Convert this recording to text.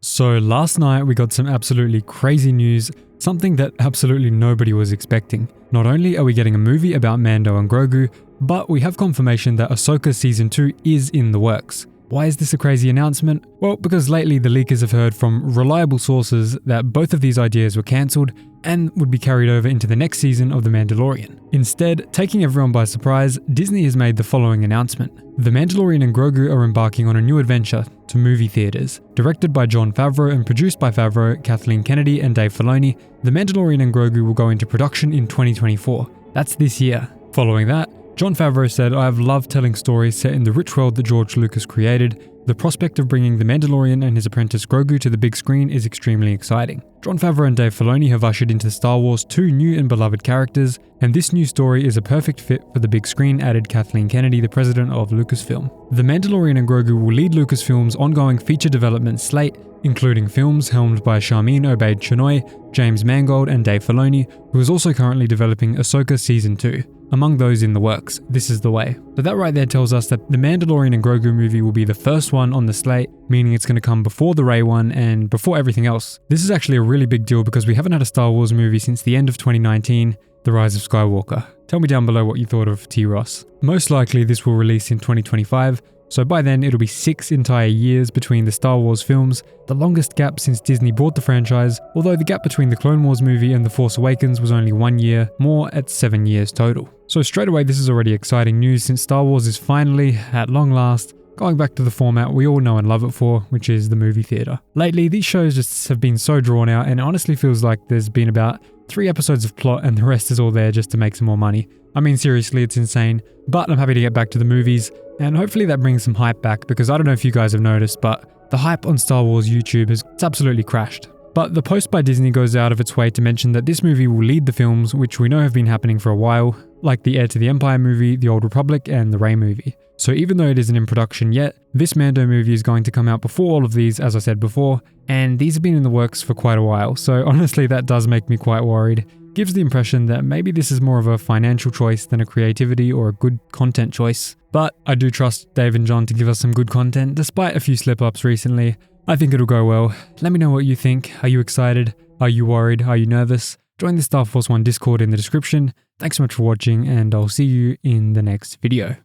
So last night we got some absolutely crazy news, something that absolutely nobody was expecting. Not only are we getting a movie about Mando and Grogu, but we have confirmation that Ahsoka Season 2 is in the works. Why is this a crazy announcement? Well, because lately the leakers have heard from reliable sources that both of these ideas were cancelled and would be carried over into the next season of The Mandalorian. Instead, taking everyone by surprise, Disney has made the following announcement. The Mandalorian and Grogu are embarking on a new adventure to movie theaters. Directed by Jon Favreau and produced by Favreau, Kathleen Kennedy and Dave Filoni, The Mandalorian and Grogu will go into production in 2024. That's this year. Following that, Jon Favreau said, "I have loved telling stories set in the rich world that George Lucas created. The prospect of bringing The Mandalorian and his apprentice Grogu to the big screen is extremely exciting." Jon Favreau and Dave Filoni have ushered into Star Wars two new and beloved characters, and this new story is a perfect fit for the big screen, added Kathleen Kennedy, the president of Lucasfilm. The Mandalorian and Grogu will lead Lucasfilm's ongoing feature development slate, including films helmed by Charmin Obaid-Chinoy, James Mangold and Dave Filoni, who is also currently developing Ahsoka Season 2. Among those in the works, this is the way. But that right there tells us that the Mandalorian and Grogu movie will be the first one on the slate, meaning it's going to come before the Rey one and before everything else. This is actually a really big deal because we haven't had a Star Wars movie since the end of 2019, The Rise of Skywalker. Tell me down below what you thought of T-Ross. Most likely this will release in 2025, so by then it'll be 6 entire years between the Star Wars films, the longest gap since Disney bought the franchise, although the gap between the Clone Wars movie and The Force Awakens was only 1 year, more at 7 years total. So straight away this is already exciting news since Star Wars is finally, at long last, going back to the format we all know and love it for, which is the movie theatre. Lately these shows just have been so drawn out and it honestly feels like there's been about 3 episodes of plot and the rest is all there just to make some more money. I mean seriously, it's insane, but I'm happy to get back to the movies. And hopefully that brings some hype back because I don't know if you guys have noticed, but the hype on Star Wars YouTube has absolutely crashed. But the post by Disney goes out of its way to mention that this movie will lead the films, which we know have been happening for a while, like the Heir to the Empire movie, The Old Republic, and the Rey movie. So even though it isn't in production yet, this Mando movie is going to come out before all of these, as I said before, and these have been in the works for quite a while, so honestly that does make me quite worried. Gives the impression that maybe this is more of a financial choice than a creativity or a good content choice. But I do trust Dave and Jon to give us some good content, despite a few slip-ups recently. I think it'll go well. Let me know what you think. Are you excited? Are you worried? Are you nervous? Join the Star Force 1 Discord in the description. Thanks so much for watching, and I'll see you in the next video.